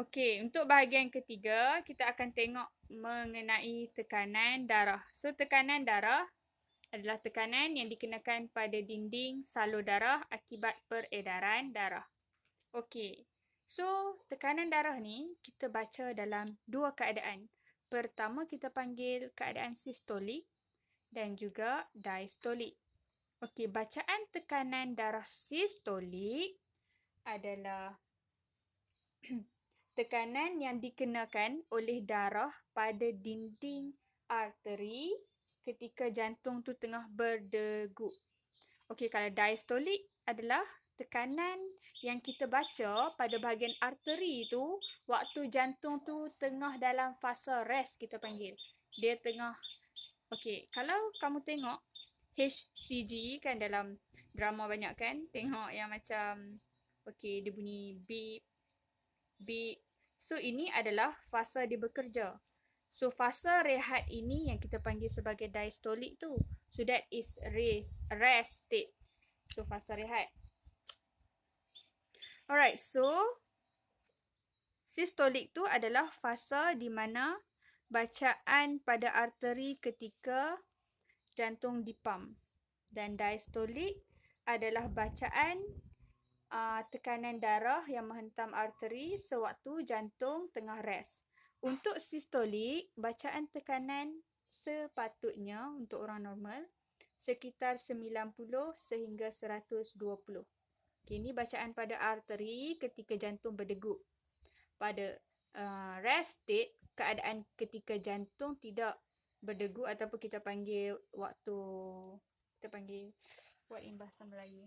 Okey, untuk bahagian ketiga, kita akan tengok mengenai tekanan darah. So, tekanan darah adalah tekanan yang dikenakan pada dinding salur darah akibat peredaran darah. Okey. So, tekanan darah ni kita baca dalam dua keadaan. Pertama, kita panggil keadaan sistolik dan juga diastolik. Okey, bacaan tekanan darah sistolik adalah tekanan yang dikenakan oleh darah pada dinding arteri ketika jantung tu tengah berdegup. Okey, kalau diastolik adalah tekanan yang kita baca pada bahagian arteri tu waktu jantung tu tengah dalam fasa rest, kita panggil. Dia tengah, okey, kalau kamu tengok HCG kan dalam drama banyak kan, tengok yang macam, okey, dia bunyi beep, beep. So, ini adalah fasa dia bekerja. So, fasa rehat ini yang kita panggil sebagai diastolik tu. So, that is rest state. So, fasa rehat. Alright, so sistolik tu adalah fasa di mana bacaan pada arteri ketika jantung dipam. Dan diastolik adalah bacaan tekanan darah yang menghentam arteri sewaktu jantung tengah rest. Untuk sistolik, bacaan tekanan sepatutnya untuk orang normal sekitar 90 sehingga 120. Okay, ini bacaan pada arteri ketika jantung berdegup. Pada rest state, keadaan ketika jantung tidak berdegup ataupun kita panggil waktu, kita panggil what in bahasa Melayu?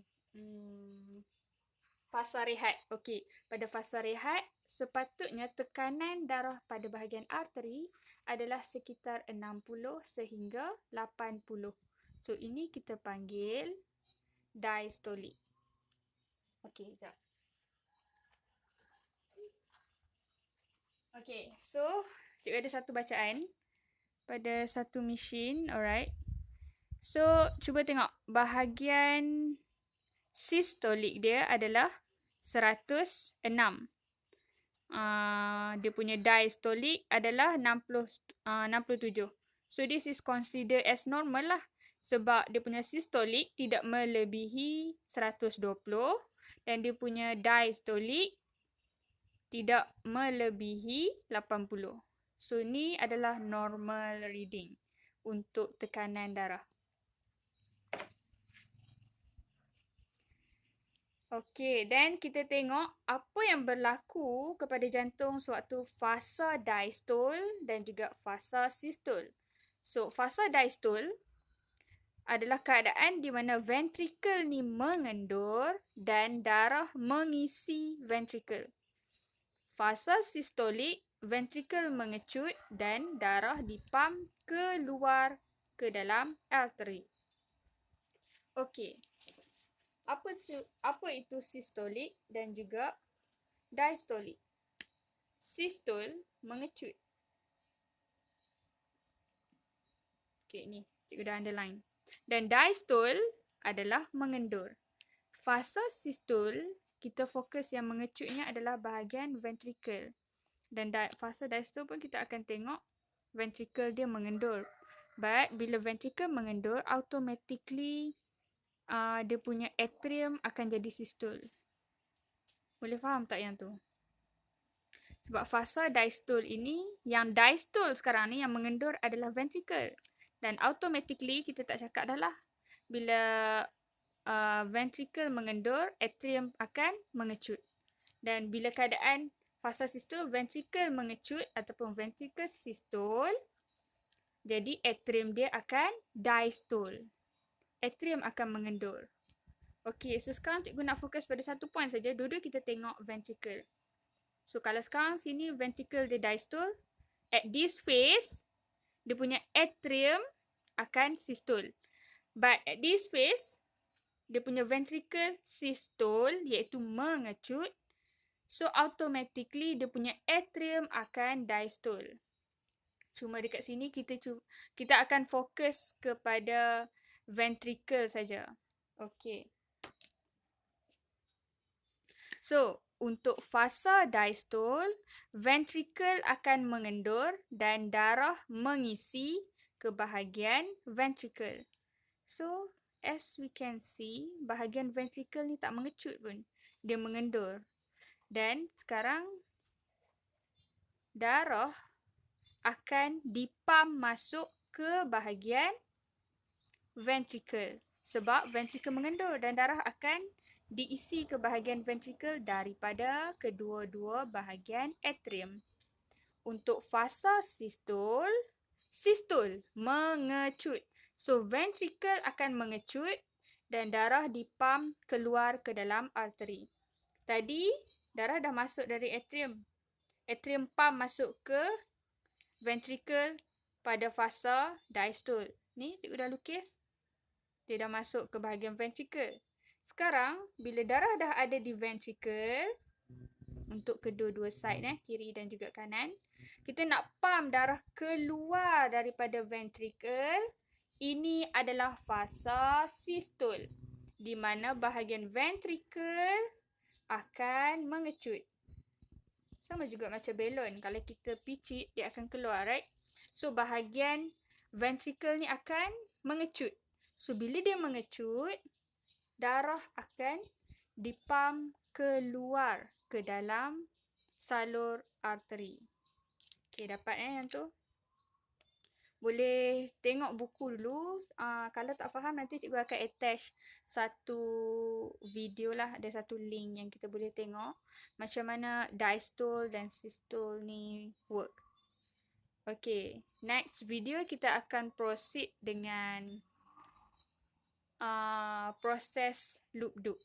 Fasa rehat. Okey, pada fasa rehat, sepatutnya tekanan darah pada bahagian arteri adalah sekitar 60 sehingga 80. So, ini kita panggil diastolik. Okey, sekejap. Okey, so cikgu ada satu bacaan pada satu mesin, alright. So, cuba tengok bahagian sistolik dia adalah 106. Dia punya diastolik adalah 67. So, this is considered as normal lah. Sebab dia punya sistolik tidak melebihi 120 dan dia punya diastolik tidak melebihi 80. So, ni adalah normal reading untuk tekanan darah. Okey, dan kita tengok apa yang berlaku kepada jantung sewaktu fasa diastol dan juga fasa sistol. So, fasa diastol adalah keadaan di mana ventrikel ni mengendur dan darah mengisi ventrikel. Fasa sistolik, ventrikel mengecut dan darah dipam keluar ke dalam arteri. Okey. Apa itu sistolik dan juga diastolik? Sistol mengecut. Okey, ni cikgu dah underline. Dan diastol adalah mengendur. Fasa sistol, kita fokus yang mengecutnya adalah bahagian ventrikel. Dan fasa diastol pun kita akan tengok ventrikel dia mengendur. But bila ventrikel mengendur, automatically dia punya atrium akan jadi sistol. Boleh faham tak yang tu? Sebab fasa diastol ini, yang diastol sekarang ni yang mengendur adalah ventrikel. Dan automatically kita tak cakap dah lah. Bila ventrikel mengendur, atrium akan mengecut. Dan bila keadaan fasa sistol, ventrikel mengecut ataupun ventrikel sistol, jadi atrium dia akan diastol. Atrium akan mengendur. Okey, so sekarang cikgu nak fokus pada satu point saja. Dua-dua kita tengok ventrikel. So kalau sekarang sini ventrikel dia diastol, at this phase, dia punya atrium akan sistol. But at this phase, dia punya ventricle sistol iaitu mengecut. So automatically dia punya atrium akan diastol. Cuma dekat sini kita akan fokus kepada ventricle saja. Okey. So Untuk fasa diastole, ventricle akan mengendur dan darah mengisi ke bahagian ventricle. So, as we can see, bahagian ventricle ni tak mengecut pun. Dia mengendur. Dan sekarang, darah akan dipam masuk ke bahagian ventricle. Sebab ventricle mengendur dan darah akan diisi ke bahagian ventricle daripada kedua-dua bahagian atrium. Untuk fasa sistole, sistole mengecut. So, ventricle akan mengecut dan darah dipam keluar ke dalam arteri. Tadi, darah dah masuk dari atrium. Atrium pam masuk ke ventricle pada fasa diastole. Ni, cikgu dah lukis. Dia dah masuk ke bahagian ventricle. Sekarang, bila darah dah ada di ventricle, untuk kedua-dua side, kiri dan juga kanan, kita nak pam darah keluar daripada ventricle. Ini adalah fasa sistole, di mana bahagian ventricle akan mengecut. Sama juga macam belon. Kalau kita picit, dia akan keluar, right? So, bahagian ventricle ni akan mengecut. So, bila dia mengecut, darah akan dipam keluar ke dalam salur arteri. Okey, dapat yang tu? Boleh tengok buku dulu. Kalau tak faham, nanti cikgu akan attach satu video lah. Ada satu link yang kita boleh tengok macam mana diastole dan systole ni work. Okey, next video kita akan proceed dengan proses loop duct.